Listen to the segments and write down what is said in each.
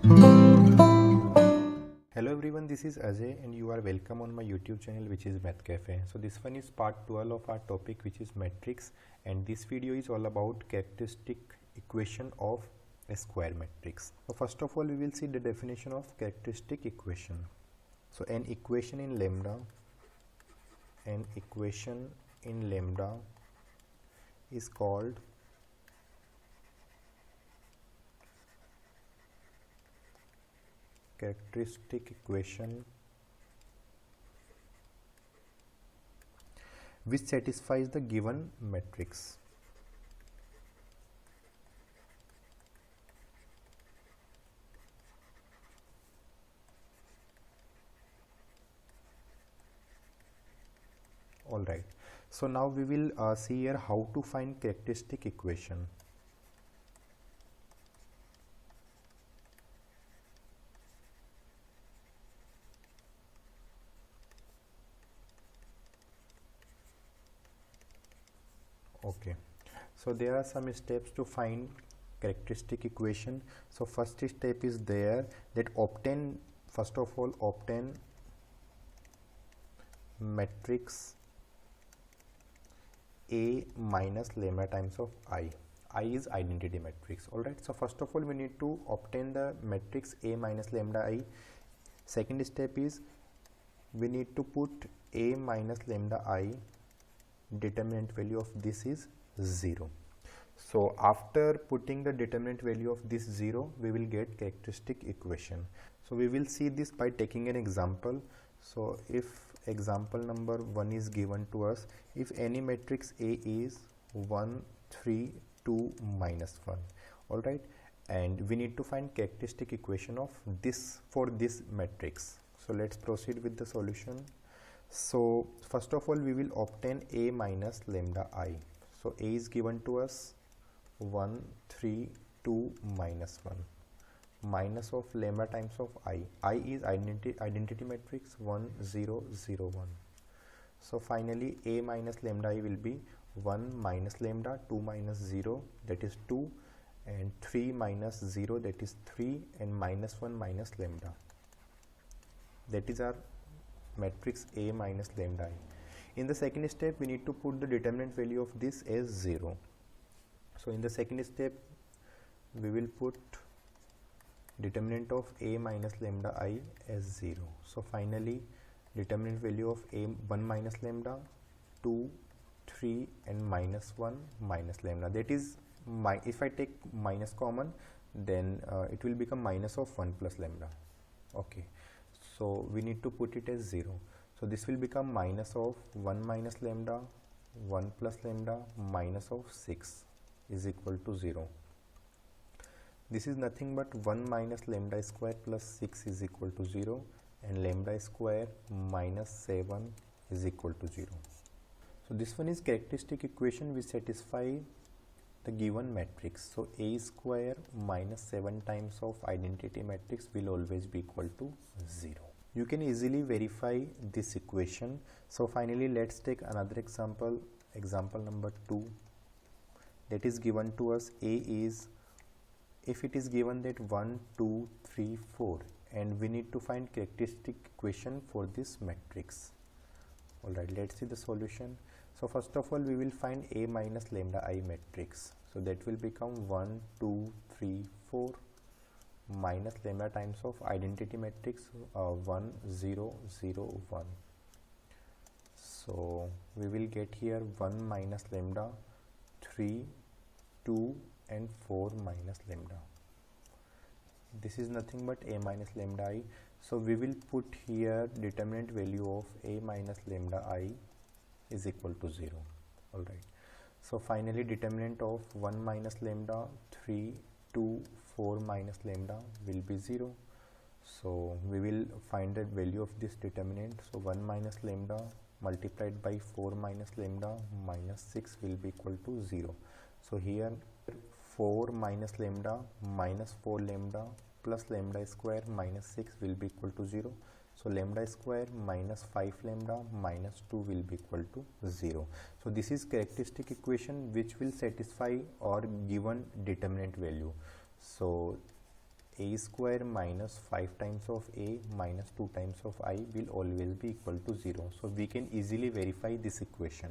Hello everyone, this is Ajay and you are welcome on my YouTube channel which is Math Cafe. So this one is part 12 of our topic which is matrix, and this video is all about characteristic equation of a square matrix. So first of all we will see the definition of characteristic equation. So an equation in lambda is called characteristic equation which satisfies the given matrix. Alright, so now we will see here how to find characteristic equation. Okay, so there are some steps to find characteristic equation. So first step is there, that first of all obtain matrix A minus lambda times of I. I is identity matrix. Alright, so first of all we need to obtain the matrix A minus lambda I. Second step is we need to put A minus lambda I, determinant value of this is 0. So after putting the determinant value of this 0, we will get characteristic equation. So we will see this by taking an example. So if example number 1 is given to us, if any matrix A is 1, 3, 2, minus 1, alright, and we need to find characteristic equation of this for this matrix. So let's proceed with the solution. So first of all we will obtain A minus lambda I. So A is given to us 1, 3, 2, minus 1, minus of lambda times of I. I is identity matrix 1, 0, 0, 1. So finally A minus lambda I will be 1 minus lambda, 2 minus 0, that is 2, and 3 minus 0, that is 3, and minus 1 minus lambda. That is our matrix A minus lambda I. In the second step we need to put the determinant value of this as 0. So in the second step we will put determinant of A minus lambda I as 0. So finally determinant value of A 1 minus lambda, 2, 3, and minus 1 minus lambda, that is if I take minus common then it will become minus of 1 plus lambda. Okay, so we need to put it as 0. So this will become minus of 1 minus lambda, 1 plus lambda, minus of 6 is equal to 0. This is nothing but 1 minus lambda square plus 6 is equal to 0, and lambda square minus 7 is equal to 0. So this one is characteristic equation which satisfy the given matrix. So A square minus 7 times of identity matrix will always be equal to 0. You can easily verify this equation. So finally let's take another example, example number 2, that is given to us. A is, if it is given that 1, 2, 3, 4, and we need to find characteristic equation for this matrix. Alright, let's see the solution. So first of all we will find A minus lambda I matrix. So that will become 1, 2, 3, 4 minus lambda times of identity matrix 1, 0, 0, 1. So we will get here 1 minus lambda, 3, 2, and 4 minus lambda. This is nothing but A minus lambda I. So we will put here determinant value of A minus lambda I is equal to 0. Alright, so finally determinant of 1 minus lambda, 3, 2, 4 minus lambda will be 0. So we will find the value of this determinant. So 1 minus lambda multiplied by 4 minus lambda minus 6 will be equal to 0. So here 4 minus lambda minus 4 lambda plus lambda square minus 6 will be equal to 0. So lambda square minus 5 lambda minus 2 will be equal to 0. So this is characteristic equation which will satisfy or given determinant value. So a square minus 5 times of a minus 2 times of I will always be equal to 0. So we can easily verify this equation.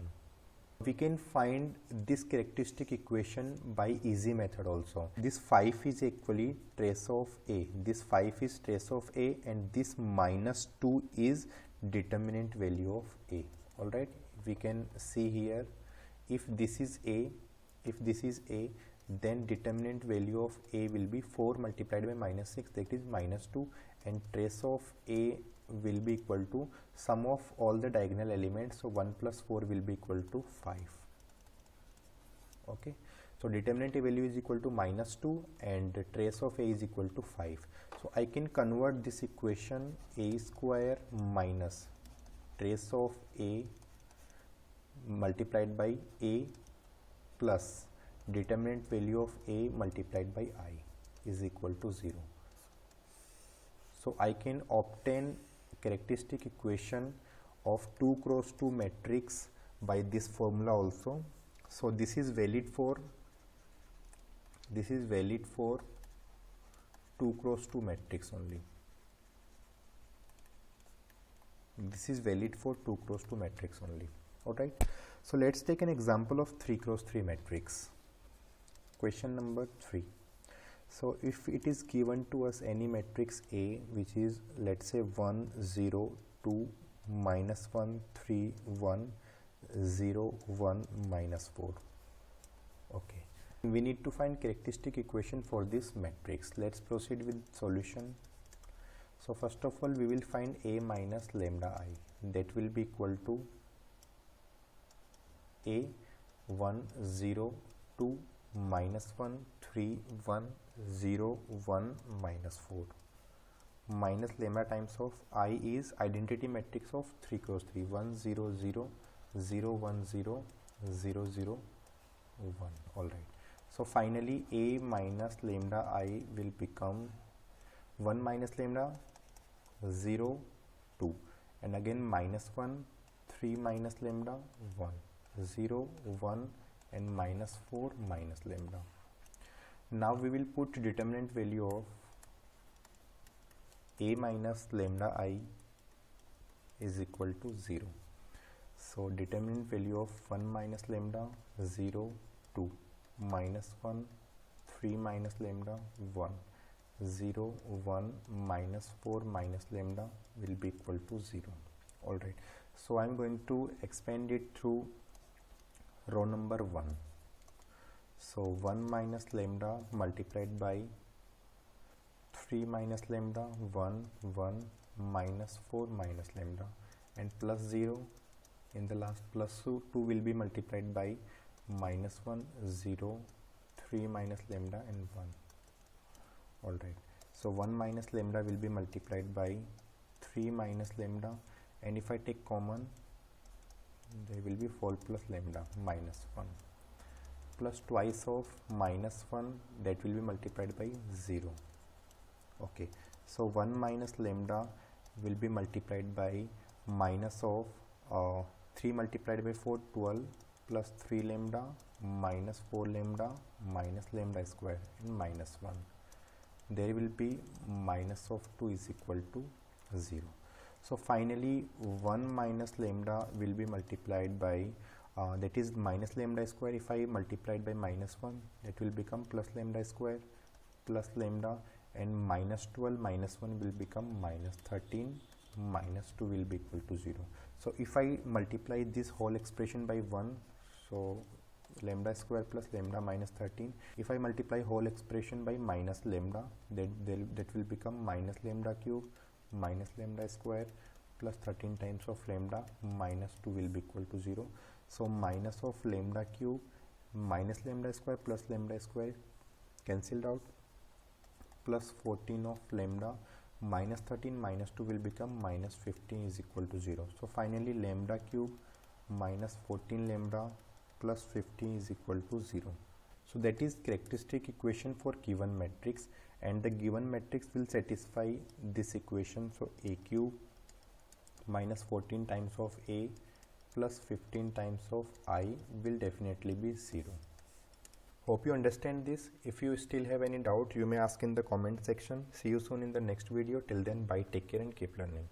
We can find this characteristic equation by easy method also. This 5 is equally trace of a. This 5 is trace of a, and this minus 2 is determinant value of a. Alright, we can see here, if this is a, then determinant value of a will be 4 multiplied by minus 6, that is minus 2, and trace of a will be equal to sum of all the diagonal elements, so 1 plus 4 will be equal to 5. Okay, so determinant value is equal to minus 2 and trace of a is equal to 5. So I can convert this equation, a square minus trace of a multiplied by a plus determinant value of a multiplied by I is equal to 0. So I can obtain characteristic equation of 2 cross 2 matrix by this formula also. So this is valid for 2 cross 2 matrix only. This is valid for 2 cross 2 matrix only. Alright, so let's take an example of 3 cross 3 matrix. Question number 3. So if it is given to us any matrix A, which is, let's say, 1 0 2 minus 1 3 1 0 1 minus 4. Okay, we need to find characteristic equation for this matrix. Let's proceed with solution. So first of all, we will find a minus lambda I, that will be equal to a 1 0 2 minus 1 3 1 0 1 minus 4 minus lambda times of I is identity matrix of 3 cross 3, 1 0 0 0 1 0 0 0 1. Alright, so finally a minus lambda I will become 1 minus lambda 0 2, and again minus 1 3 minus lambda 1 0 1 and minus 4 minus lambda. Now we will put determinant value of a minus lambda I is equal to 0. So determinant value of 1 minus lambda 0 2 minus 1 3 minus lambda 1 0 1 minus 4 minus lambda will be equal to 0. Alright, so I am going to expand it through row number 1. So 1 minus lambda multiplied by 3 minus lambda 1 1 minus 4 minus lambda, and plus 0 in the last, plus 2 will be multiplied by minus 1 0 3 minus lambda and 1. Alright, so 1 minus lambda will be multiplied by 3 minus lambda, and if I take common, there will be 4 plus lambda minus 1 plus twice of minus 1, that will be multiplied by 0. Okay, so 1 minus lambda will be multiplied by minus of 3 multiplied by 4 12 plus 3 lambda minus 4 lambda minus lambda square and minus 1. There will be minus of 2 is equal to 0. So finally 1 minus lambda will be multiplied by that is minus lambda square. If I multiplied by minus 1, that will become plus lambda square plus lambda, and minus 12 minus 1 will become minus 13 minus 2 will be equal to 0. So if I multiply this whole expression by 1, so lambda square plus lambda minus 13, if I multiply whole expression by minus lambda, that will become minus lambda cube minus lambda square plus 13 times of lambda minus 2 will be equal to 0. So minus of lambda cube minus lambda square plus lambda square cancelled out, plus 14 of lambda minus 13 minus 2 will become minus 15 is equal to 0. So finally lambda cube minus 14 lambda plus 15 is equal to 0. So that is characteristic equation for given matrix, and the given matrix will satisfy this equation. So a cube minus 14 times of a plus 15 times of I will definitely be 0. Hope you understand this. If you still have any doubt, you may ask in the comment section. See you soon in the next video. Till then, bye, take care and keep learning.